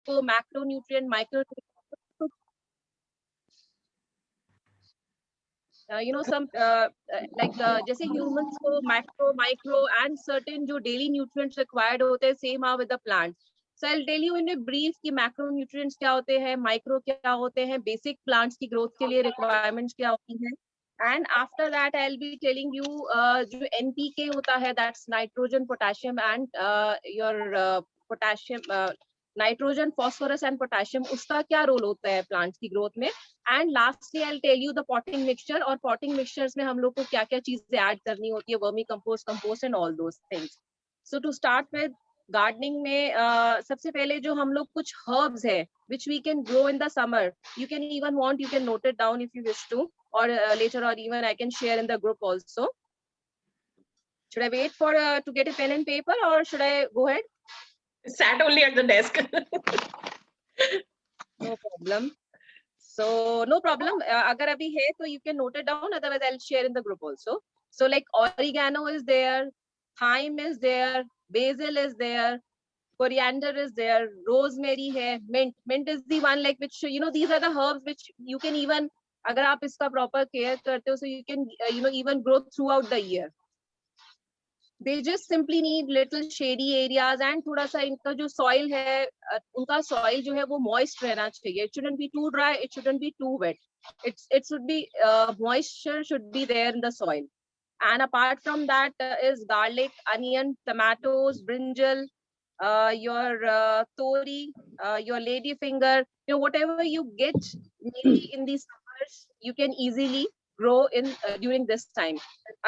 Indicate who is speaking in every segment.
Speaker 1: को macronutrient micro some like जैसे humans को माइक्रो एंड सर्टेन जो डेली न्यूट्रिएंट्स रिक्वायर्ड होते हैं, same are with the plant. So I'll tell you in a brief कि macro nutrients क्या होते हैं, माइक्रो क्या होते हैं, बेसिक प्लांट्स की ग्रोथ के लिए रिक्वायरमेंट्स क्या होती हैं, and after that I will be telling you जो एनपीके होता है, that's nitrogen potassium and your potassium nitrogen phosphorus and potassium, उसका क्या रोल होता है प्लांट्स की ग्रोथ में. And lastly I will tell you the potting mixture, और पॉटिंग मिक्सचर्स में हम लोग को क्या क्या चीजें ऐड करनी होती है, vermicompost and all those things. So to start with gardening में सबसे पहले जो हम लोग कुछ हर्ब्स है which we can grow in the summer, you can even want, you can note it down if you wish to, or later or even I can share in the group also. Should I wait for to get a pen and paper, or should I go ahead?
Speaker 2: Sat only at the desk.
Speaker 1: No problem. So no problem, agar abhi hai to you can note it down, otherwise I'll share in the group also. So like oregano is there, thyme is there, basil is there, coriander is there, rosemary hai, mint is the one like which these are the herbs which you can even, agar aap iska proper care karte ho, so you can even grow throughout the year. They just simply need little shady areas, and thoda sa inka jo soil hai, unka soil jo hai wo moist rehna chahiye. It shouldn't be too dry, it shouldn't be too wet. It should be moisture should be there in the soil. And apart from that is garlic, onion, tomatoes, brinjal, your tori, your lady finger, whatever you get maybe in these summers, you can easily grow in during this time.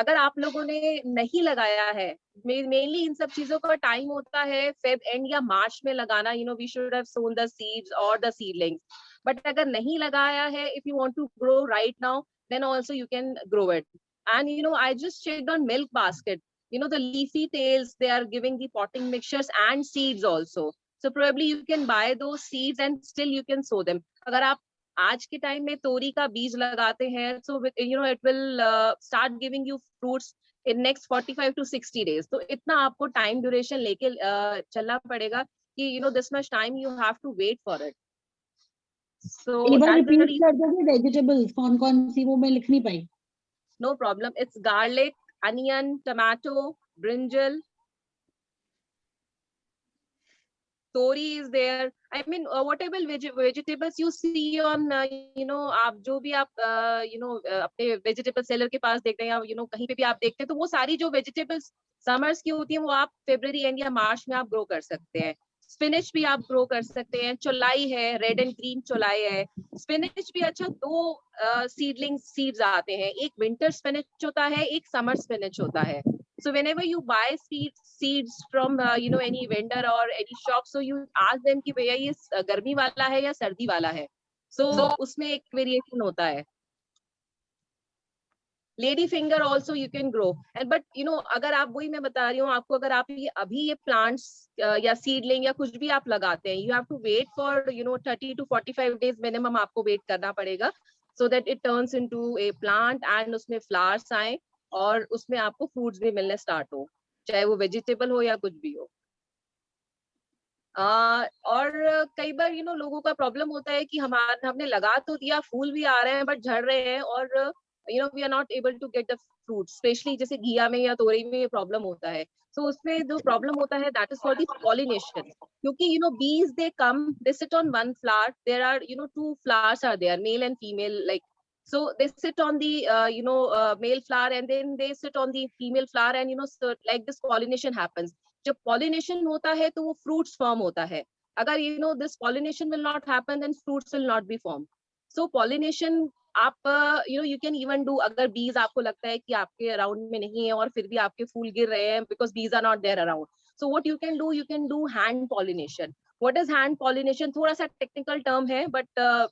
Speaker 1: अगर आप लोगों ने नहीं लगाया है, mainly इन सब चीजों का टाइम होता है फेब एंड या मार्च में लगाना, we should have sown the seeds और द सीडलिंग्स. बट अगर नहीं लगाया है, if you want to grow right now, then also you can grow it. And I just checked on Milk Basket. The leafy tails, they are giving the potting mixtures and seeds also. So probably you can buy those seeds and still you can sow them. अगर आप आज के time में तोरी का बीज लगाते हैं, so it will start giving you fruits in next 45 to 60 days. तो इतना आपको टाइम ड्यूरेशन लेके चलना पड़ेगा कि this much time you have to wait for it. So
Speaker 3: repeat कर दोगे वेजिटेबल्स कौन-कौन सी, वो मैं लिख नहीं पाई.
Speaker 1: No problem. It's garlic, onion, tomato, brinjal, tori is there. I mean, whatever vegetables you see on, आप जो भी आप, अपने vegetable seller के पास देखते हैं, या कहीं पे भी आप देखते हैं, तो वो सारी जो vegetables summers की होती हैं, वो आप February एंड या मार्च में आप ग्रो कर सकते हैं. स्पिनच भी आप ग्रो कर सकते हैं, चौलाई है, रेड एंड ग्रीन चौलाई है. स्पिनच भी अच्छा, 2 सीडलिंग सीड्स आते हैं, एक विंटर स्पिनच होता है, एक समर स्पिनच होता है. So whenever you buy seeds from any vendor or any shop, so you ask them कि भैया ये गर्मी वाला है या सर्दी वाला है. So उसमें एक वेरिएशन होता है. Lady finger also you can grow. And but अगर आप, वही मैं बता रही हूँ आपको, अगर आप अभी ये प्लांट्स या सीडलिंग या कुछ भी आप लगाते हैं, you have to wait for 30 to 45 days minimum आपको वेट करना पड़ेगा, so that it turns into a plant and उसमें फ्लावर्स आए और उसमें आपको फ्रूट्स भी मिलने स्टार्ट हो, चाहे वो वेजिटेबल हो या कुछ भी हो. और कई बार लोगों का प्रॉब्लम होता है कि हमने लगा तो दिया, फूल भी आ रहे हैं बट झड़ रहे हैं, और we are not able to get the fruit. Specially जैसे घिया में या तोरई में ये प्रॉब्लम होता है. सो उसमें जो प्रॉब्लम होता है, that is for the pollination. क्योंकि bees they come, they sit on one flower, there are 2 flowers are there, male and female, like, so they sit on the male flower and then they sit on the female flower, and so like this pollination happens. जब pollination होता है तो वो fruits form होता है. अगर this pollination will not happen, then fruits will not be formed. So pollination आप you can even do, अगर bees आपको लगता है कि आपके अराउंड में नहीं है और फिर भी आपके फूल गिर रहे हैं because bees are not there around, so what you can do hand pollination. What is hand pollination? थोड़ा सा technical term है, but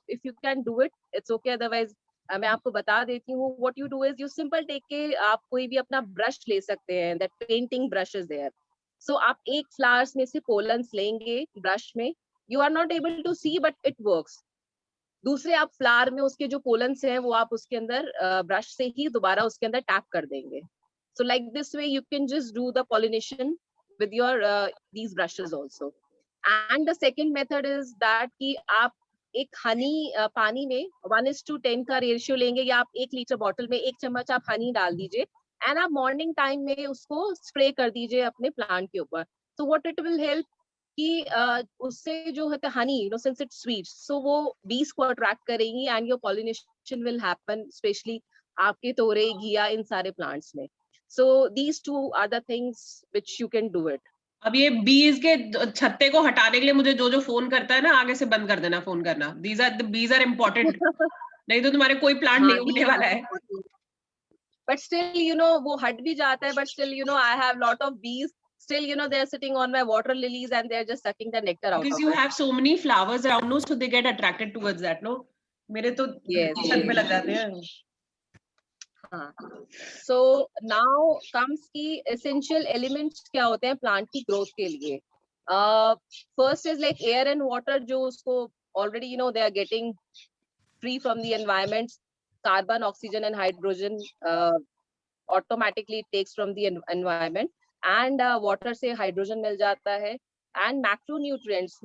Speaker 1: if you can do it, it's okay. Otherwise मैं आपको बता देती हूँ. What you do is you simple take के आप कोई भी अपना ब्रश ले सकते हैं, that painting brush is there. So आप एक फ्लावर्स में से पोलन्स लेंगे ब्रश में, you are not able to see but it works. दूसरे आप फ्लावर में उसके जो पोलन्स हैं वो आप उसके अंदर ब्रश से ही दोबारा उसके अंदर टैप कर देंगे. So like this way you can just do the pollination with your these brushes also. And the second method is that कि आप एक हनी पानी में 1:10 का रेशियो लेंगे, या आप 1 लीटर बॉटल में 1 चम्मच आप हनी डाल दीजिए, एंड आप मॉर्निंग टाइम में उसको स्प्रे कर दीजिए अपने प्लांट के ऊपर. So what it will help कि उससे जो होता है Honey, since it's sweet, so वो bees को अट्रैक्ट करेगी and your pollination will happen, especially आपके तोरई, घिया, इन सारे प्लांट्स में. So these two are the things which you can do it.
Speaker 2: अब ये बीज के छत्ते को हटाने के लिए मुझे जो जो फोन करता है ना, आगे से बंद कर देना फोन करना. Bees are important. नहीं तो तुम्हारे कोई प्लांट नहीं उगने वाला है.
Speaker 1: But still, वो हट भी जाता है, but still, I have lot of bees. Still, they're sitting on my water lilies and they're just sucking the nectar out
Speaker 2: Because
Speaker 1: of
Speaker 2: you
Speaker 1: it.
Speaker 2: have so many flowers around, no, so they get attracted towards that, no? मेरे तो छत पे लग जाते हैं.
Speaker 1: हाँ. So now comes की essential elements क्या होते हैं प्लांट की ग्रोथ के लिए. First is like air and water, जो उसको already they are getting free from the environment. Carbon, oxygen and hydrogen automatically it takes from the environment, and water से hydrogen मिल जाता है. And macronutrients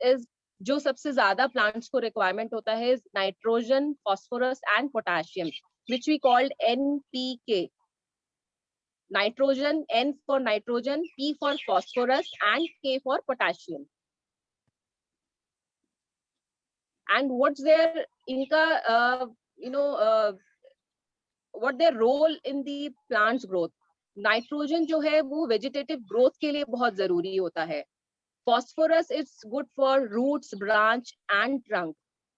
Speaker 1: is जो सबसे ज्यादा plants को requirement होता है is nitrogen, phosphorus and potassium, which we called NPK. Nitrogen, N for nitrogen, P for phosphorus and K for potassium. And what's their इनका what their role in the plant's growth? Nitrogen जो है वो vegetative growth के लिए बहुत जरूरी होता है. Phosphorus is good for roots, branch and trunk,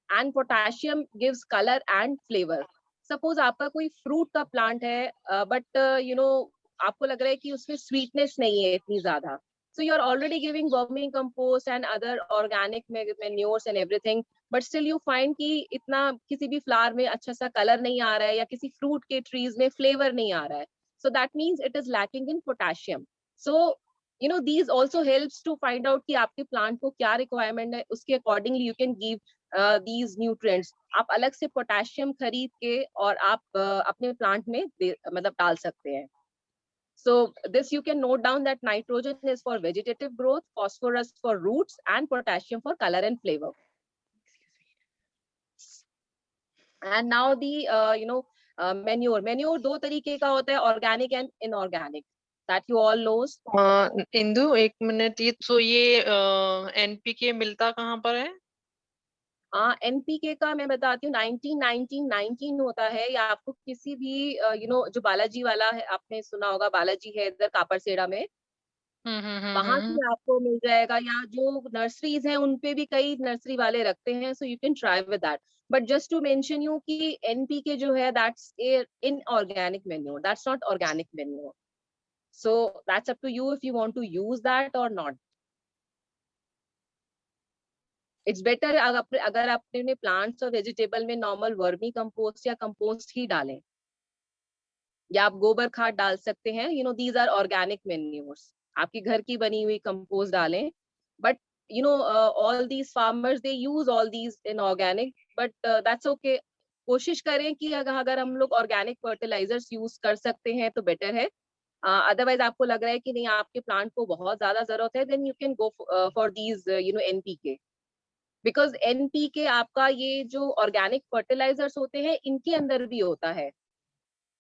Speaker 1: and potassium gives color and flavor. Suppose आपका कोई fruit का plant है, but आपको लग रहा है कि उसमें sweetness नहीं है इतनी ज्यादा. So you are already giving vermicompost and other organic manures and everything, but still you find कि इतना किसी भी flower में अच्छा सा color नहीं आ रहा है, या किसी fruit के trees में flavor नहीं आ रहा है. So that means it is lacking in potassium. So these also helps to find out कि आपके plant को क्या requirement है, उसके accordingly you can give these nutrients. आप अलग से potassium खरीद के और आप अपने plant में मतलब डाल सकते हैं. So this you can note down that nitrogen is for vegetative growth, phosphorus for roots and potassium for color and flavor. And now the manure दो तरीके का होता है, organic and inorganic, that you all knows.
Speaker 4: Indu एक minute, ये NPK मिलता कहाँ पर है?
Speaker 1: एनपीके का मैं बताती हूँ, 19 होता है, या आपको किसी भी जो बालाजी वाला है, आपने सुना होगा बालाजी है इधर कापरसेड़ा में, वहां से आपको मिल जाएगा, या जो नर्सरीज हैं उनपे भी कई नर्सरी वाले रखते हैं. So you can try with that. But just to mention you कि एनपीके जो है that's inorganic manure, that's not organic manure. So that's up to you if you want to use that और not. It's better अगर आपने plants और vegetable में normal vermicompost या compost ही डालें, या आप गोबर खाद डाल सकते हैं. These are organic manures. आपकी घर की बनी हुई कंपोस्ट डालें. But all these farmers they use all these inorganic, but that's okay. कोशिश करें कि अगर हम लोग ऑर्गेनिक फर्टिलाइजर्स यूज कर सकते हैं तो बेटर है. अदरवाइज आपको लग रहा है कि नहीं आपके प्लांट को बहुत ज्यादा जरूरत है, then you can go for these NPK. Because NPK आपका ये जो ऑर्गेनिक फर्टिलाइजर्स होते हैं इनके अंदर भी होता है.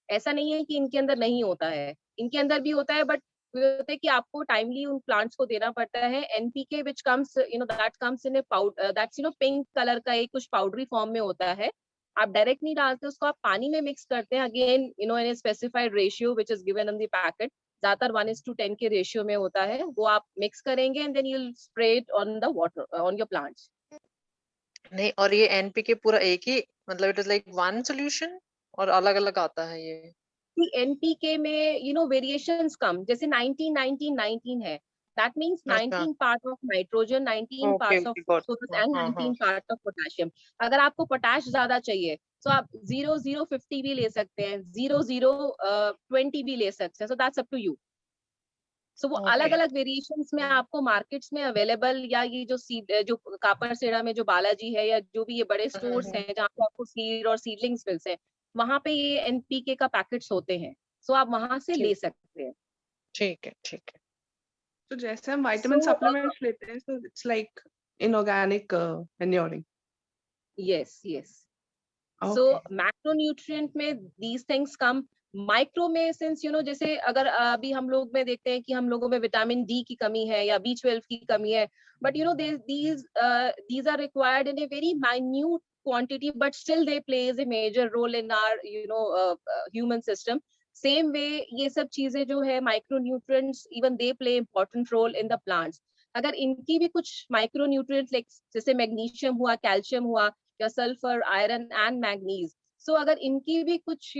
Speaker 1: ऐसा नहीं है कि इनके अंदर नहीं होता है, इनके अंदर भी होता है, बट होता है कि आपको टाइमली उन प्लांट्स को देना पड़ता है. NPK which comes that comes in A powder, that's pink colour का एक कुछ पाउडरी फॉर्म में होता है. आप डायरेक्ट नहीं डालते उसको, आप पानी में मिक्स करते हैं. Again in a specified ratio which is given in the packet. ज्यादातर 1:10 के रेशियो में होता है. वो आप मिक्स करेंगे and then you will spray it on the water on your plants.
Speaker 4: नहीं, और ये एनपीके पूरा एक ही, मतलब it is like one solution और अलग अलग आता है ये?
Speaker 1: एनपीके में वेरिएशंस कम, जैसे 19 है, that means 19 part of nitrogen, 19 parts of phosphorus and 19 parts of potassium. अगर आपको पोटैश ज्यादा चाहिए तो आप 0-0-50 भी ले सकते हैं, 0-0-20 भी ले सकते हैं. so that's up to you. So वो अलग अलग वेरिएशंस में आपको मार्केट्स में अवेलेबल, या ये जो कापरसेड़ा में जो बालाजी है, या जो भी ये बड़े स्टोर्स हैं जहाँ पे आपको सीड और सीडलिंग्स मिलते हैं, वहां पे ये एनपीके का पैकेट्स होते हैं. सो आप वहां से ले सकते हैं.
Speaker 4: ठीक है, ठीक है.
Speaker 5: तो जैसे हम विटामिन
Speaker 1: So,
Speaker 5: सप्लीमेंट्स लेते हैं, so it's like inorganic manuring.
Speaker 1: yes, yes.
Speaker 5: Okay.
Speaker 1: So macronutrient में these things come. माइक्रो में सिंस जैसे अगर अभी हम लोग में देखते हैं कि हम लोगों में विटामिन डी की कमी है या B12 की कमी है, but these are required in a very minute quantity, but still they plays a major role in our human system. Same way ये सब चीजें जो है micronutrients, even they play important role in the plants. अगर इनकी भी कुछ micronutrients like जैसे मैग्नीशियम हुआ, कैल्शियम हुआ, या सल्फर, आयरन एंड मैग्नीज, सो अगर इनकी भी कुछ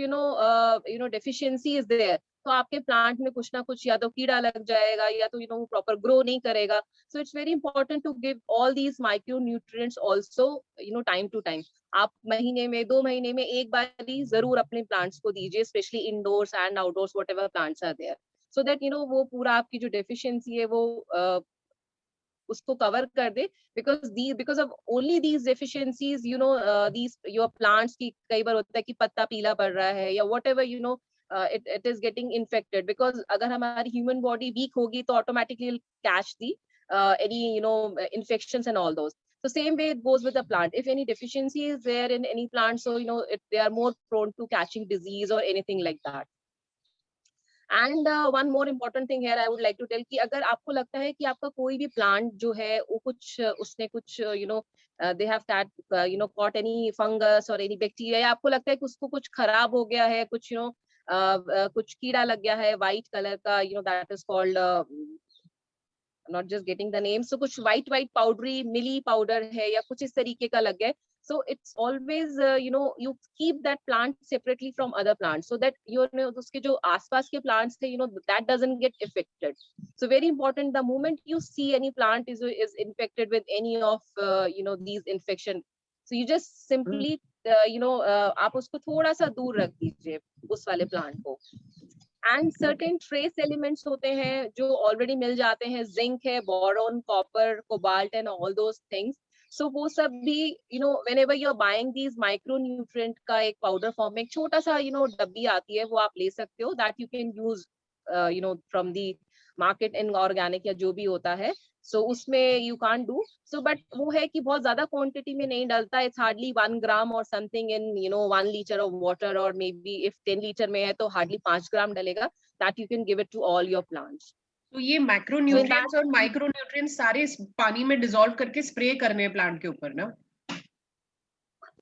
Speaker 1: डेफिशिएंसी इज देयर, तो आपके प्लांट में कुछ ना कुछ या तो कीड़ा लग जाएगा या तो प्रॉपर ग्रो नहीं करेगा. So it's very important to give all these micronutrients also time to time. आप महीने में 2 महीने में एक बार ही जरूर अपने प्लांट्स को दीजिए, specially indoors and outdoors whatever plants are there, so that वो पूरा आपकी जो डेफिशिएंसी है वो उसको कवर कर दे. because of only these deficiencies, these your plants की कई बार होता है कि पत्ता पीला पड़ रहा है या whatever, it is getting infected, because अगर हमारी human body weak होगी तो automatically will catch the any infections and all those. So same way it goes with the plant. If any deficiency is there in any plant, so they are more prone to catching disease or anything like that. And one more important thing here I would like to tell कि अगर आपको लगता है कि आपका कोई भी plant जो है वो कुछ उसने कुछ they have that caught any fungus or any bacteria, या आपको लगता है कि उसको कुछ खराब हो गया है, कुछ कुछ कीड़ा लग गया है व्हाइट कलर का, that is called not just getting the name, so कुछ white powdery milly powder है या कुछ इस तरीके का लग गया है. So it's always you keep that plant separately from other plants, so that उसके जो आसपास के plants थे that doesn't get affected. So very important, the moment you see any plant is infected with any of these infection, so you just simply आप उसको थोड़ा सा दूर रख दीजिए उस वाले plant को. एंड सर्टेन ट्रेस एलिमेंट्स होते हैं जो ऑलरेडी मिल जाते हैं, जिंक है, boron, copper, cobalt and all those things. So वो सब भी whenever you are buying these micronutrient का एक पाउडर फॉर्म में एक छोटा सा डब्बी आती है, वो आप ले सकते हो, that you can use from the market in organic या जो भी होता है. सो उसमें you can't do so, but वो है कि बहुत ज्यादा क्वांटिटी में नहीं डलता. इट्स हार्डली 1 ग्राम और something in 1 litre of water, और मे बी इफ 10 लीटर में है तो हार्डली 5 ग्राम डलेगा. That you can give it to all your plants.
Speaker 2: तो ये मैक्रोन्यूट्रिएंट्स और माइक्रोन्यूट्रिएंट्स सारे पानी में डिसॉल्व करके स्प्रे करने हैं प्लांट के ऊपर ना.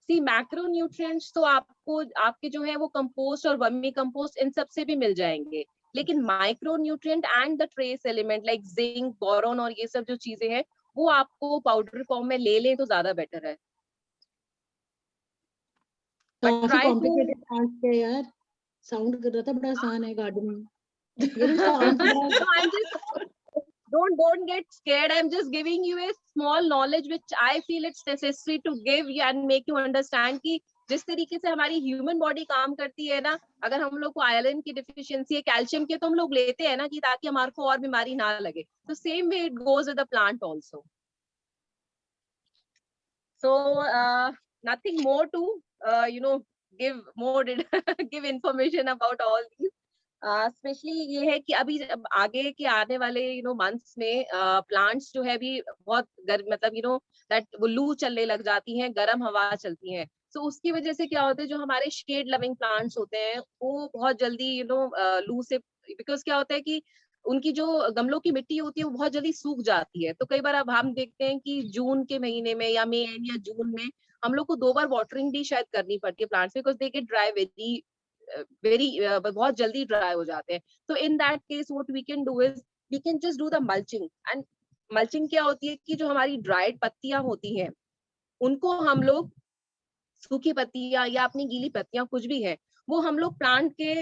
Speaker 1: सी मैक्रोन्यूट्रिएंट्स तो आपको आपके जो है वो कंपोस्ट और वर्मी कंपोस्ट इन सब से भी मिल जाएंगे, लेकिन micronutrient and the trace element like zinc, boron और ये सब जो चीजें हैं वो आपको पाउडर फॉर्म में ले लें तो ज्यादा बेटर है.
Speaker 3: काफी कॉम्प्लिकेटेड टास्क है यार. साउंड कर रहा था बड़ा आसान है gardening.
Speaker 1: Don't get scared. I'm just giving you a small knowledge which I feel it's necessary to give you and make you understand कि जिस तरीके से हमारी ह्यूमन बॉडी काम करती है ना, अगर हम लोग को आयरन की डिफिशियंसी है, कैल्शियम की, तो हम लोग लेते हैं ना कि ताकि हमारे को और बीमारी ना लगे. तो same way it goes with the plant also. So nothing more to give information about all these. Specially ये है कि अभी आगे के आने वाले मंथ्स में प्लांट्स जो है भी बहुत मतलब दैट वो लू चलने लग जाती हैं, गर्म हवा चलती है. तो उसकी वजह से क्या होता है, जो हमारे शेड लविंग प्लांट्स होते हैं वो बहुत जल्दी लू से, बिकॉज क्या होता है कि उनकी जो गमलों की मिट्टी होती है वो बहुत जल्दी सूख जाती है. तो कई बार अब हम देखते हैं कि जून के महीने में या मई या जून में हम लोग को 2 बार वाटरिंग भी शायद करनी पड़ती है plants, because they get dry very बहुत जल्दी ड्राई हो जाते हैं. तो in that case what we can do is we can just do the mulching. And mulching क्या होती है कि जो हमारी ड्राइड पत्तियां होती हैं उनको हम लोग, सूखी पत्तियां या अपनी गीली पत्तियां कुछ भी है, वो हम लोग प्लांट के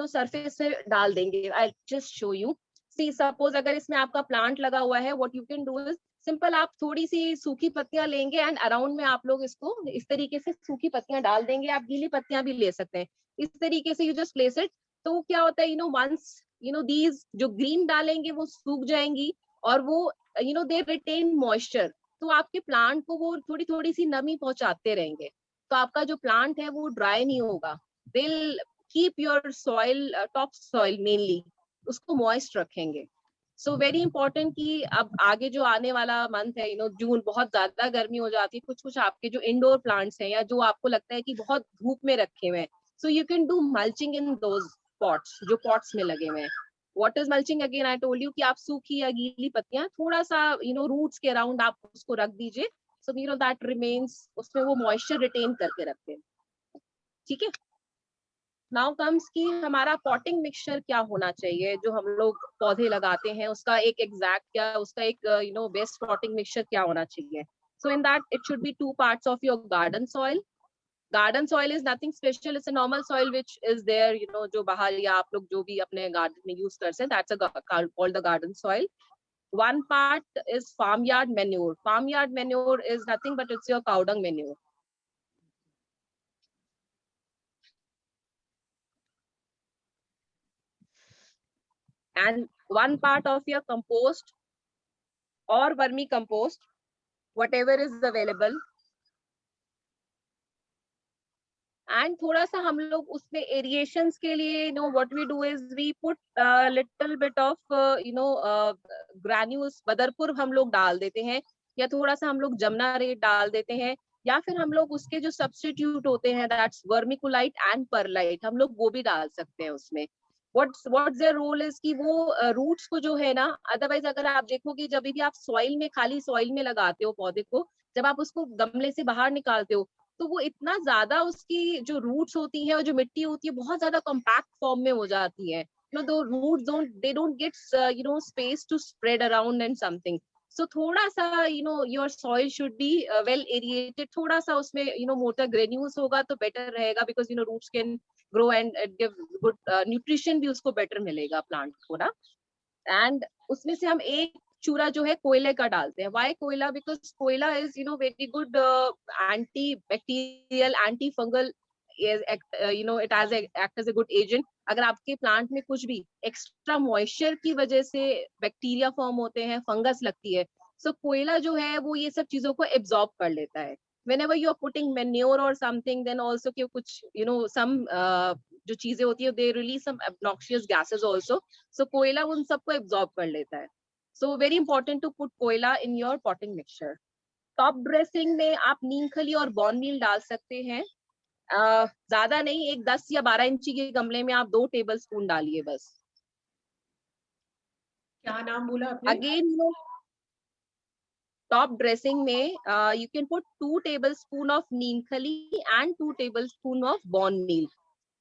Speaker 1: सरफेस से डाल देंगे. I just show you. See suppose अगर इसमें आपका प्लांट लगा हुआ है, what you can do is simple, आप थोड़ी सी सूखी पत्तियां लेंगे एंड अराउंड में आप लोग इसको इस तरीके से सूखी पत्तियां डाल देंगे. आप गीली पत्तियां भी ले सकते हैं. इस तरीके से यू जस्ट प्लेस इट. तो क्या होता है वंस दीज जो ग्रीन डालेंगे वो सूख जाएंगी और वो दे रिटेन मॉइस्चर. तो आपके प्लांट को वो थोड़ी थोड़ी सी नमी पहुंचाते रहेंगे, तो आपका जो प्लांट है वो ड्राई नहीं होगा. they'll keep your soil, top soil mainly, उसको moist रखेंगे. सो वेरी इंपॉर्टेंट कि अब आगे जो आने वाला मंथ है, जून, बहुत ज्यादा गर्मी हो जाती है, कुछ कुछ आपके जो इंडोर प्लांट्स हैं या जो आपको लगता है कि बहुत धूप में रखे हुए हैं, so you can do mulching in those pots, जो पॉट्स में लगे हुए हैं. What is mulching? Again I told you कि आप सूखी या गीली पत्तियां थोड़ा सा रूट्स के अराउंड आप उसको रख दीजिए, सो दैट रिमेन्स, उसमें वो मॉइस्चर रिटेन करके रखते हैं. ठीक है. नाउ कम्स कि हमारा पॉटिंग मिक्सचर क्या होना चाहिए, जो हम लोग पौधे लगाते हैं उसका एक एग्जैक्ट क्या, उसका एक बेस्ट पॉटिंग मिक्सचर क्या होना चाहिए. So in that it should be 2 parts of your garden soil. Garden soil is nothing special, it's a normal soil which is there, जो बाहर या आप लोग जो भी अपने गार्डन में यूज करते हैं, that's called the garden soil. 1 part is farmyard manure. Farmyard manure is nothing but it's your cow dung manure. And 1 part of your compost or vermi compost, whatever is available. And थोड़ा सा हम लोग उसमें एरिएशंस के लिए what we do is we put a little bit of granules, Badarpur हम लोग डाल देते हैं, या थोड़ा सा हम लोग जमुना रेत डाल देते हैं, या फिर हम लोग उसके जो सब्स्टिट्यूट होते हैं दैट्स वर्मिकुलाइट एंड परलाइट, हम लोग वो भी डाल सकते हैं उसमें. व्हाट्स देयर रोल इज कि वो रूट्स को जो है ना, अदरवाइज अगर आप देखोगे जब भी आप सॉइल में, खाली सॉइल में लगाते हो पौधे को, जब आप उसको गमले से बाहर निकालते हो तो वो इतना ज्यादा, उसकी जो रूट्स होती है और जो मिट्टी होती है बहुत ज्यादा कॉम्पैक्ट फॉर्म में हो जाती है. the roots don't get space to spread around and something. So थोड़ा सा your soil should be well aerated, थोड़ा सा उसमें मोटा granules होगा तो better रहेगा, because roots can grow and give good nutrition भी उसको better मिलेगा plant को ना. And उसमें से हम एक चूरा जो है कोयले का डालते हैं. Why कोयला? Because कोयला is very good antibacterial, antifungal, it has act as a good agent. अगर आपके प्लांट में कुछ भी एक्स्ट्रा मॉइस्चर की वजह से बैक्टीरिया फॉर्म होते हैं, फंगस लगती है, सो कोयला जो है वो ये सब चीजों को एब्जॉर्ब कर लेता है. whenever you are putting manure or something, then also कि कुछ some जो चीजें होती है, they release some obnoxious gases also. So कोयला उन सबको एब्जॉर्ब कर लेता है. So very important to put कोयला in your potting mixture. Top dressing में आप नीम खली और बॉर्न मील डाल सकते हैं. ज्यादा नहीं, एक 10 या 12 इंची के गमले में आप 2 टेबल स्पून डालिए बस.
Speaker 2: क्या नाम बोला आपने?
Speaker 1: अगेन टॉप ड्रेसिंग में you can put 2 tablespoon of नीम खली एंड 2 tablespoon of बॉर्न मील.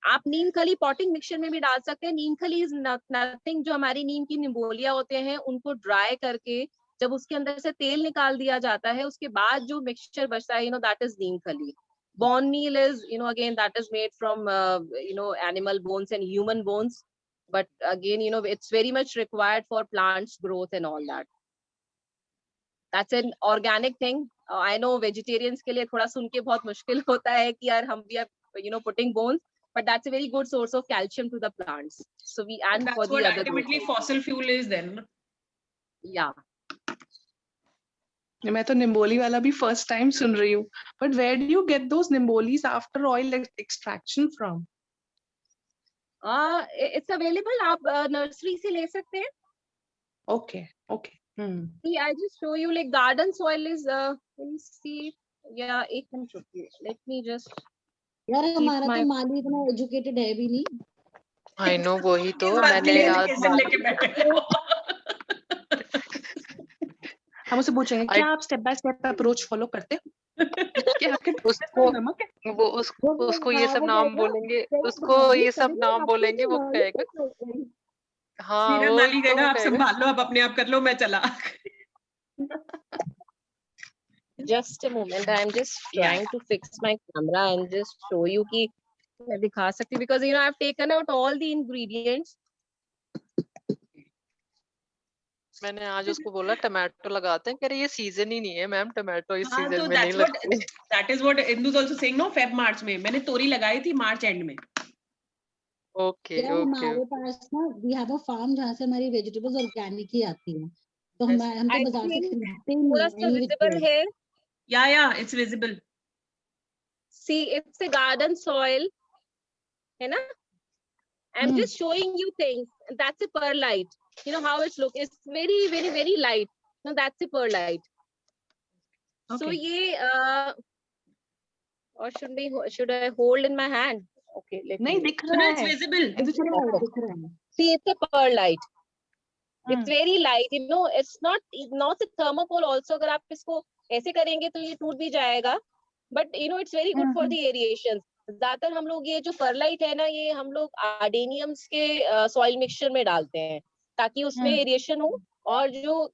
Speaker 1: आप नीम खली पॉटिंग मिक्सचर में भी डाल सकते हैं. नीम खली इज नथिंग, जो हमारी नीम की निम्बोलिया होते हैं उनको ड्राई करके जब उसके अंदर से तेल निकाल दिया जाता है, उसके बाद जो मिक्सचर बचता है, दैट इज नीम खली. Bone meal is, again, that is made from, animal bones and human bones. But again, it's very much required for plants growth and all that. That's an organic thing. I know vegetarians के लिए थोड़ा सुन के बहुत मुश्किल होता है कि यार हम भी putting bones, but that's a very good source of calcium to the plants. So we and
Speaker 2: That's
Speaker 1: for the
Speaker 2: what
Speaker 1: other
Speaker 2: ultimately
Speaker 1: growth.
Speaker 2: fossil fuel is then.
Speaker 1: Yeah.
Speaker 5: मैं तो निम्बोली वाला भी फर्स्ट टाइम सुन रही हूँ. But where do you get those nimbolis after oil extraction from?
Speaker 1: It's available. आप nursery से ले सकते हैं.
Speaker 5: Okay.
Speaker 1: See, I just show you, like, garden soil is, let me see. Yeah, एक मिनट रुकिए. Let me just.
Speaker 3: यार हमारा
Speaker 1: my-
Speaker 3: तो माली इतना एजुकेटेड है भी नहीं.
Speaker 4: आई नो, वही तो
Speaker 2: इस बात के
Speaker 4: मैंने
Speaker 2: लिए
Speaker 4: आज
Speaker 2: education लेके बैठे हो.
Speaker 5: हम उससे पूछेंगे क्या आप step by step approach follow करते हो? क्या आपके
Speaker 4: उसको
Speaker 5: नमक है?
Speaker 4: वो उसको ये सब नाम बोलेंगे, उसको ये सब नाम बोलेंगे, वो कहेगा हाँ,
Speaker 2: सीरत
Speaker 4: वो
Speaker 2: नाली
Speaker 4: तो
Speaker 2: कहेगा
Speaker 4: वो
Speaker 2: आप
Speaker 4: कहेगा
Speaker 2: संभाल लो, आप अपने आप कर लो, मैं चला.
Speaker 1: Just a moment. I'm just trying to fix my camera and just show you कि मैं दिखा सकती हूँ, because I've taken out all the ingredients.
Speaker 4: मैंने आज उसको बोला टमाटो लगाते हैं, कह रही ये सीजन ही नहीं है मैम, टमाटो इस
Speaker 2: हाँ,
Speaker 4: सीजन
Speaker 2: तो
Speaker 4: में नहीं लगती.
Speaker 2: that is what Indu is also saying, no? Feb March में मैंने तोरी लगाई थी, मार्च एंड में.
Speaker 4: ओके
Speaker 3: यार
Speaker 4: ओके
Speaker 3: हमारे पास ना वी हैव अ फार्म जहाँ से हमारी वेजिटेबल्स ऑर्गेनिक ही आती हैं, तो हम तो
Speaker 1: I
Speaker 3: बाजार से
Speaker 1: think
Speaker 3: खरीदते ही नहीं
Speaker 1: थोड़ा
Speaker 3: है
Speaker 1: सा
Speaker 3: any which
Speaker 1: visible
Speaker 3: way.
Speaker 1: है.
Speaker 2: Yeah, it's visible.
Speaker 1: See, it's a garden soil, है ना? I'm
Speaker 3: Hmm.
Speaker 1: just showing you things. That's a perlite. you know how it's look. It's very, very, very light. No, that's a perlite. So
Speaker 2: Okay.
Speaker 1: ye, or should I hold in my hand? Okay, let
Speaker 5: नहीं
Speaker 1: me.
Speaker 5: दिख
Speaker 2: No,
Speaker 5: रहा
Speaker 2: it's
Speaker 5: है.
Speaker 2: visible.
Speaker 3: दिख रहा है, दिख रहा है.
Speaker 1: See, it's a perlite. It's
Speaker 5: Hmm.
Speaker 1: very light, you know. It's not a thermocol. Also, अगर आप इसको ऐसे करेंगे तो ये टूट भी जाएगा. But you know, it's very good for the aerations. ज्यादातर हम लोग ये जो परलाइट है ना, ये हम लोग आर्डेनियम्स के सॉइल मिक्सचर में डालते हैं ताकि उसमें एरिएशन हो. और जो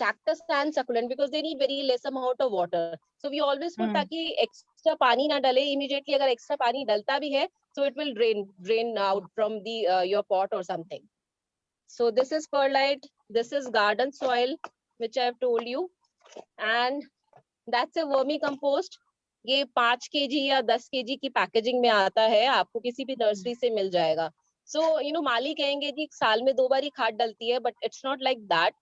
Speaker 1: cactus and succulent, because they need very less amount of water, so we always put ताकि extra पानी ना डले. Immediately अगर extra पानी डलता भी है, so it will drain out from the your pot or something. So this is perlite, this is garden soil, which I have told you, and that's a vermicompost. ये 5 kg या 10 kg की packaging में आता है, आपको किसी भी nursery से मिल जाएगा. So you know, माली कहेंगे जी साल में 2 बार ही खाद डलती है, but it's not like that.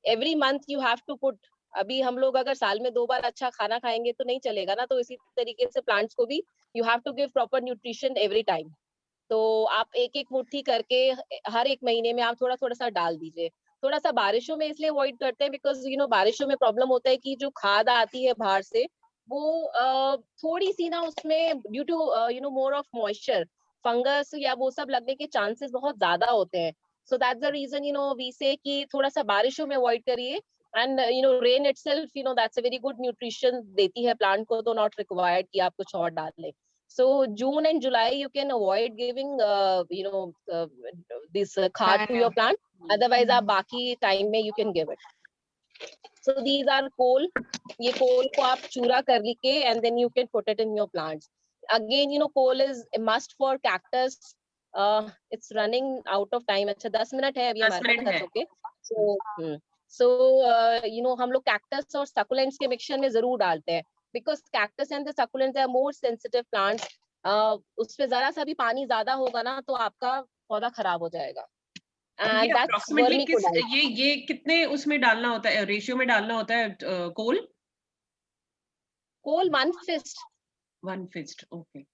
Speaker 1: Every month you have to put. अभी हम लोग अगर साल में 2 बार अच्छा खाना खाएंगे तो नहीं चलेगा ना, तो इसी तरीके से प्लांट्स को भी you have to give proper nutrition every time. तो आप एक एक मुट्ठी करके हर एक महीने में आप थोड़ा थोड़ा सा डाल दीजिए. थोड़ा सा बारिशों में इसलिए अवॉइड करते हैं बिकॉज यू नो बारिशों में प्रॉब्लम होता है कि जो खाद आती है बाहर से वो थोड़ी सी ना उसमें due to you know more of moisture fungus या वो सब लगने के चांसेस बहुत ज्यादा होते हैं. So that's the reason you know we say कि थोड़ा सा बारिशों में अवॉइड करिए. And you know rain itself you know that's a very good nutrition देती है प्लांट को, तो नॉट रिक्वायर्ड कि आप कुछ और डाल लें. So June and July you can avoid giving you know this खाद to your plant. Otherwise आप बाकी time में you can give it. So these are coal. ये coal को आप चूरा कर के and then you can put it in your plants. Again you know coal is a must for cactus. It's running out of time. अच्छा 10 minute है अभी हमारे पास. Okay. So you know हम लोग cactus और succulents के mixture में जरूर डालते हैं. Because cactus and the succulents are more sensitive plants. उस पे जरा सा भी पानी ज्यादा होगा ना तो आपका पौधा खराब हो जाएगा. And
Speaker 2: ये
Speaker 1: that's
Speaker 2: approximately
Speaker 1: vermiculite.
Speaker 2: ये कितने उसमें डालना होता है, रेशियो में डालना होता है कोल?
Speaker 1: Coal 1 fist.
Speaker 2: 1 fist. Okay.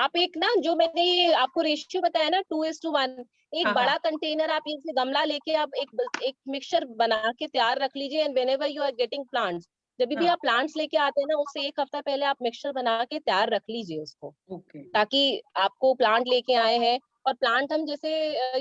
Speaker 1: आप एक ना जो मैंने ये आपको रेशियो बताया ना 2:1, एक
Speaker 2: हाँ,
Speaker 1: बड़ा
Speaker 2: हाँ.
Speaker 1: कंटेनर आप ये गमला लेके आप एक मिक्सचर बना के तैयार रख लीजिए. And whenever you are getting plants, जब भी आप प्लांट्स लेके आते हैं ना उससे एक हफ्ता पहले आप मिक्सचर बना के तैयार रख लीजिए उसको.
Speaker 2: Okay.
Speaker 1: ताकि आपको प्लांट लेके आए हैं और प्लांट हम जैसे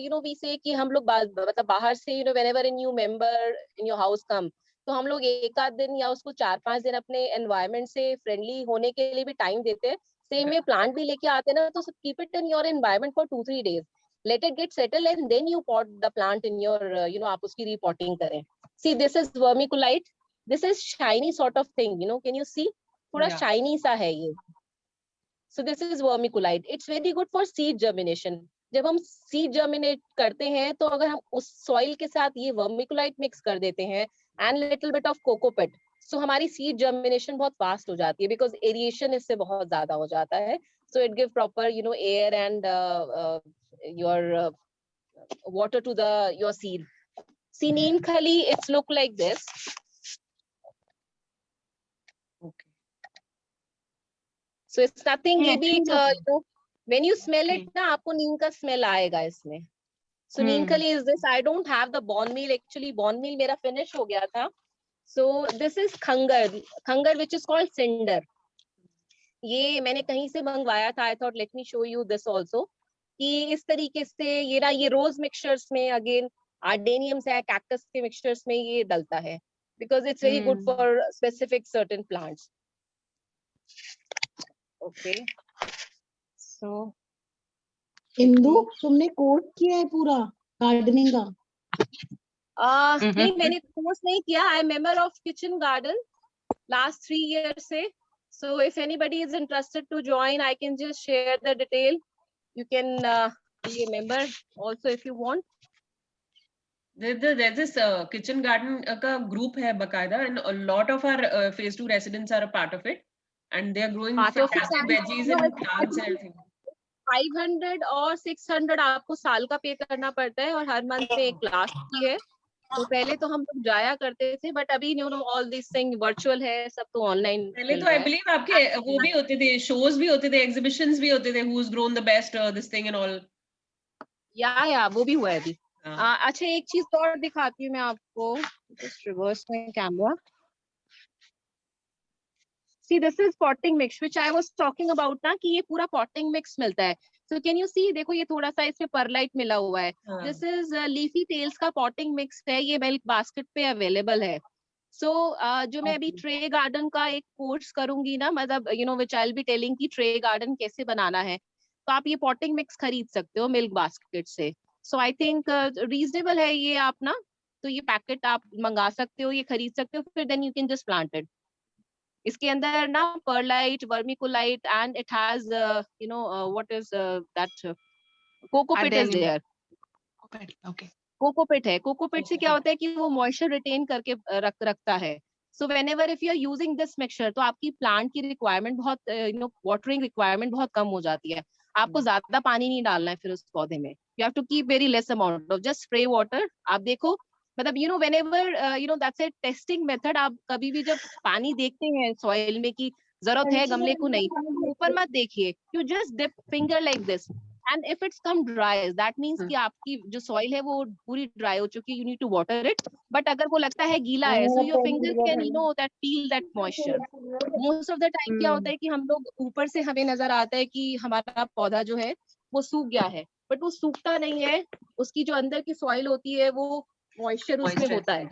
Speaker 1: यू नो वी से कि हम लोग मतलब बाहर से you know whenever a new member in your house come, तो हम लोग एक आध दिन या उसको 4-5 दिन अपने एनवायरनमेंट से फ्रेंडली होने के लिए भी टाइम देते हैं. सेम में प्लांट भी लेके आते हैं ना तो keep it in your environment for 2-3 days. Let it get settle and then you pot the plant in your you know आप उसकी रिपोर्टिंग करें. See this is vermiculite. This is shiny sort of thing, you know can you see, थोड़ा shiny सा है ये. So this is vermiculite. It's very good for seed germination. जब हम seed germinate करते हैं तो अगर हम उस soil के साथ ये vermiculite mix कर देते हैं and little bit of cocopeat, so हमारी seed germination बहुत fast हो जाती है because aeration इससे बहुत ज़्यादा हो जाता है. So it gives proper you know air and your water to your seed. See neem khali, it's look like this.
Speaker 2: Okay.
Speaker 1: So it's nothing. ये भी
Speaker 3: actually
Speaker 1: you know, when you smell it ना आपको नीम का smell आएगा इसमें. So neem khali is this. I don't have the bone meal actually. Bone meal मेरा finish हो गया था. So this is Khangar which is called cinder. ये मैंने कहीं से मंगवाया था. I thought let me show you this also. कि इस तरीके से ये ना ये rose mixtures में again ardeniums है, cactus के mixtures में ये डलता है. Because it's very good for specific certain plants. Okay. So
Speaker 3: Indu तुमने कोर्स किया है पूरा गार्डनिंग का?
Speaker 1: नहीं मैंने कोर्स नहीं किया. I am member of kitchen garden last 3 years से. So if anybody is interested to join, I can just share the detail. You can be a member also if you want.
Speaker 2: There's this kitchen garden का group है बकायदा, and a lot of our phase 2 residents are a part of it, and they are growing fantastic veggies and plants and everything.
Speaker 1: 500 और 600 आपको साल का पे करना पड़ता है और हर मंथ में एक क्लास होती है. तो पहले तो हम लोग जाया करते थे बट अभी you know all this thing virtual है, सब तो ऑनलाइन.
Speaker 2: पहले तो आई बिलीव आपके वो भी होते थे, शोज भी होते थे, एग्जीबिशंस भी होते थे, who's grown the best this thing and all.
Speaker 1: या वो भी हुआ है अभी. अच्छा एक चीज और दिखाती हूँ मैं आपको, just reverse my camera. See, this is potting mix, which I was talking about ना कि ये पूरा potting mix मिलता है. So can you see, देखो ये थोड़ा सा इसमें perlite मिला हुआ है. This is leafy tails का potting mix है, ये milk basket पे available है. So जो मैं अभी ट्रे गार्डन का एक कोर्स करूंगी ना, मतलब which I'll be telling कि ट्रे गार्डन कैसे बनाना है, तो आप ये potting mix खरीद सकते हो मिल्क बास्केट से. So I think reasonable है ये, आप ना तो ये पैकेट आप मंगा सकते हो, ये खरीद सकते हो, फिर then you can just plant it. इसके अंदर ना perlite, vermiculite, and it has what is that cocopeat is
Speaker 5: Adenine.
Speaker 1: there.
Speaker 5: Okay.
Speaker 1: Cocopeat है. कोकोपिट से क्या होता है कि वो मॉइस्चर रिटेन करके रखता है. So whenever if you are using this mixture, तो आपकी प्लांट की रिक्वायरमेंट बहुत वाटरिंग रिक्वायरमेंट बहुत कम हो जाती है. आपको ज्यादा पानी नहीं डालना है फिर उस पौधे में. You have to keep very less amount of just spray water. आप देखो, मतलब whenever that's a testing method. आप कभी भी जब पानी देखते हैं सॉइल में कि जरूरत है गमले को, नहीं ऊपर मत देखिए, you just dip finger like this. And if it's come dry, that means कि आपकी जो soil है वो पूरी dry हो चुकी है. You need to water it. But अगर वो लगता है गीला है, so your finger can that feel that moisture. Most of the time क्या होता है कि हम लोग ऊपर से हमें नजर आता है कि हमारा पौधा जो है वो सूख गया है, but वो सूखता नहीं है. उसकी जो अंदर की soil होती है वो moisture उसमें होता है.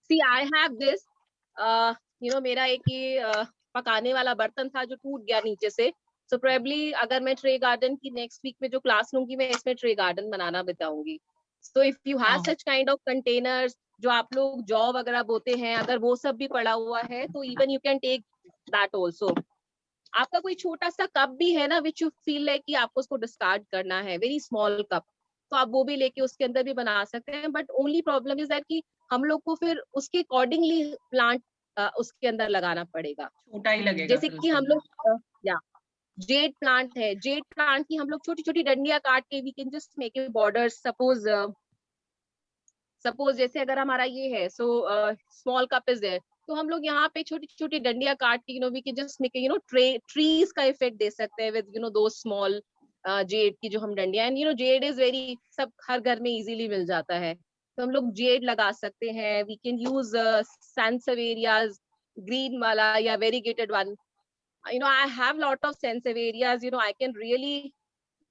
Speaker 1: See, I have this. मेरा एक ये पकाने वाला बर्तन था जो टूट गया नीचे से. सो प्रोबेबली अगर मैं ट्रे गार्डन की नेक्स्ट वीक में जो क्लास लूंगी, मैं इसमें ट्रे गार्डन बनाना बताऊंगी. So if you have such kind of containers जो आप लोग जौ वगैरह बोते हैं, अगर वो सब भी पड़ा हुआ है तो even you can take that also. आपका कोई छोटा सा कप भी है ना, विच यू फील लाइक कि आपको उसको डिस्कार्ड करना है, वेरी स्मॉल कप, तो आप वो भी लेके उसके अंदर भी बना सकते हैं. But only problem is that कि हम लोग को फिर उसके अकॉर्डिंगली प्लांट उसके अंदर लगाना पड़ेगा.
Speaker 2: छोटा ही लगेगा.
Speaker 1: जैसे कि हम लोग या जेड प्लांट है, जेड प्लांट की हम लोग छोटी छोटी डंडियां काट के we can just make a border. Suppose जैसे अगर हमारा ये है, so small cup is there, तो हम लोग यहाँ पे छोटी छोटी डंडियां काट के we can just make trees का इफेक्ट दे सकते हैं विद दो स्मॉल जेड की जो हम डंडियां. एंड जेड इज वेरी, सब हर घर में इजीली मिल जाता है, तो हम लोग जेड लगा सकते हैं. वी कैन यूज सैंसेवेरियाज, ग्रीन वाला या variegated one. I have lot of sansevieras, I can really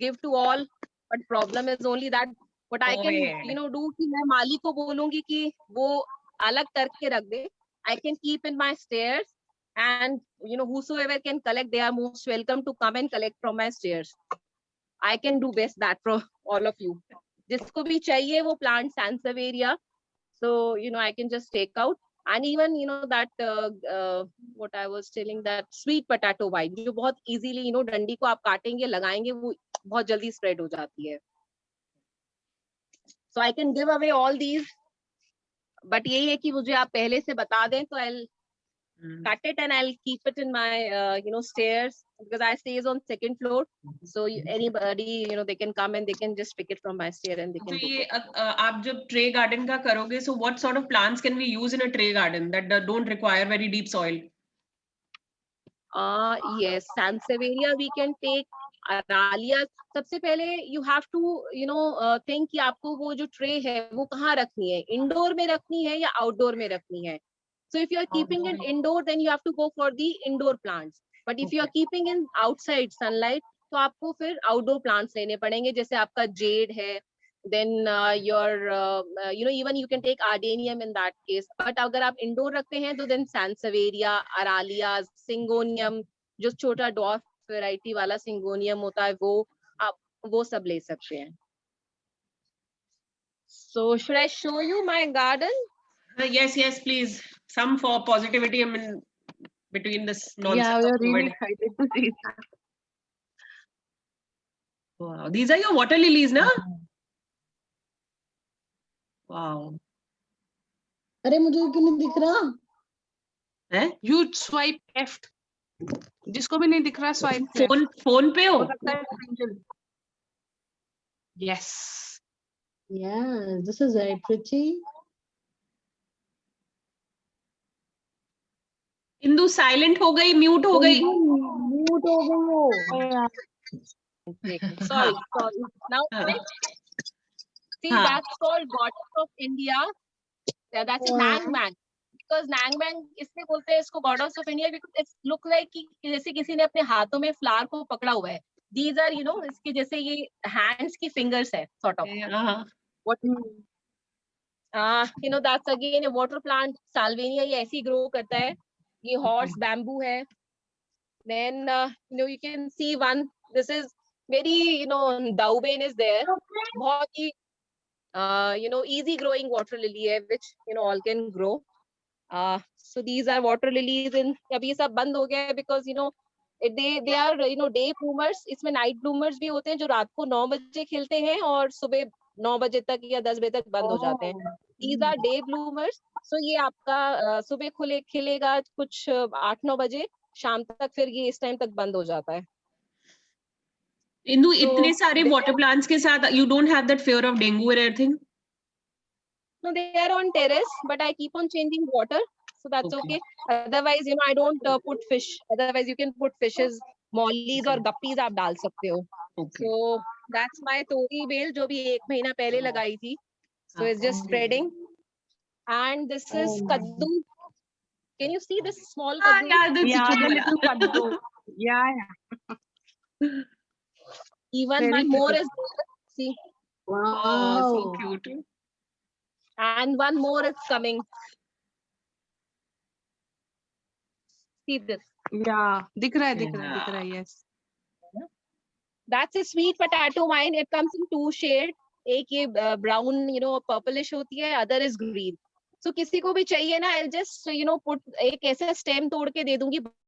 Speaker 1: give to all, but problem is only that what I can do कि मैं माली को बोलूंगी कि वो अलग करके रख दे. I can keep in my stairs, and whosoever can collect, they are most welcome to come and collect from my stairs. I can do best that for all of you. जिसको भी चाहिए वो plant sansevieria, so I can just take out. And even that what I was telling, that sweet potato white जो बहुत easily डंडी को आप काटेंगे लगाएंगे वो बहुत जल्दी spread हो जाती है. So I can give away all these, but यही है कि मुझे आप पहले से बता दें तो I'll cut it and I'll keep it in my stairs, because I stays on second floor. So anybody they can come and they can just pick it from my stair and they can.
Speaker 2: तो ये आप जब tray garden का करोगे, so what sort of plants can we use in a tray garden that don't require very deep soil?
Speaker 1: Yes, sansevieria we can take. Aralia, सबसे पहले you have to think कि आपको वो जो ट्रे है वो कहाँ रखनी है, इंडोर में रखनी है या आउटडोर में रखनी है. So if you are keeping it indoor, then you have to go for the indoor plants. But if you are keeping in outside sunlight, तो आपको फिर outdoor plants लेने पड़ेंगे. जैसे आपका jade है, then your even you can take ardenium in that case. But अगर आप indoor रखते हैं तो then sansevieria, aralias, syngonium, जो छोटा dwarf variety वाला syngonium होता है वो आप वो सब ले सकते हैं. So should I show you my garden?
Speaker 2: Yes, please. Some for positivity. I mean, between this nonsense.
Speaker 5: Yeah, we are really excited to see that.
Speaker 2: Wow, these are your water lilies, na? Wow.
Speaker 3: अरे मुझे क्यों नहीं दिख रहा?
Speaker 2: है?
Speaker 5: You swipe left. जिसको भी नहीं दिख रहा swipe left.
Speaker 2: फोन पे हो?
Speaker 5: Yes.
Speaker 3: Yeah, this is very pretty.
Speaker 2: Indu silent हो गई, म्यूट हो गई.
Speaker 3: म्यूट हो गई हो.
Speaker 1: Sorry. Now, see,
Speaker 2: हाँ.
Speaker 1: that's called goddess of India. Yeah, that's a Nang Mang. Because Nang Mang इसलिए बोलते हैं इसको goddess of India because it look like कि जैसे किसी ने अपने हाथों में flower को पकड़ा हुआ है. These are, you know, इसके जैसे ये hands की fingers है, sort of.
Speaker 2: हाँ.
Speaker 1: What? You know, that's again a water plant. Salvinia ये ऐसी grow करता है. ये horse bamboo है. Then you know, you can see one. This is very, you know, Dauben is there. बहुत ही you know, easy growing water lily है, which you know all can grow. So these are water lilies in. अभी ये सब बंद हो गया है because you know they are, you know, day bloomers. इसमें night bloomers भी होते हैं जो रात को 9 बजे खिलते हैं और सुबह 9 बजे तक या 10 बजे तक बंद हो जाते हैं. These are day bloomers. So ये आपका सुबह खिलेगा कुछ 8-9 बजे, शाम तक फिर ये इस टाइम तक बंद हो जाता है.
Speaker 2: इंदु,
Speaker 1: So,
Speaker 2: इतने सारे water plants के साथ you don't have that fear of dengue or anything?
Speaker 1: No, they are on terrace, but I keep on changing water, so that's okay. Otherwise, you know, I don't put fish. Otherwise, you can put fishes, mollies और guppies आप डाल सकते हो.
Speaker 2: Okay.
Speaker 1: So that's my tori bale जो भी 1 महीना पहले लगाई थी. So it's just spreading. And this is kaddu. Can you see this small kaddu?
Speaker 2: Yeah, that's
Speaker 5: Yeah, the
Speaker 2: cute.
Speaker 5: little kaddu. Yeah.
Speaker 1: Even
Speaker 5: Very
Speaker 1: one more
Speaker 5: pretty.
Speaker 1: is there. See,
Speaker 2: Oh, so
Speaker 3: Wow.
Speaker 2: cute.
Speaker 1: and one more is coming. See this.
Speaker 5: Yeah. दिख रहा है, yes.
Speaker 1: That's a sweet potato mine. It comes in 2 shades. एक ये brown, you know, purplish होती है. Other is green. So किसी को भी चाहिए ना, I'll just, you know, put एक ऐसा stem तोड़ के दे दूंगी.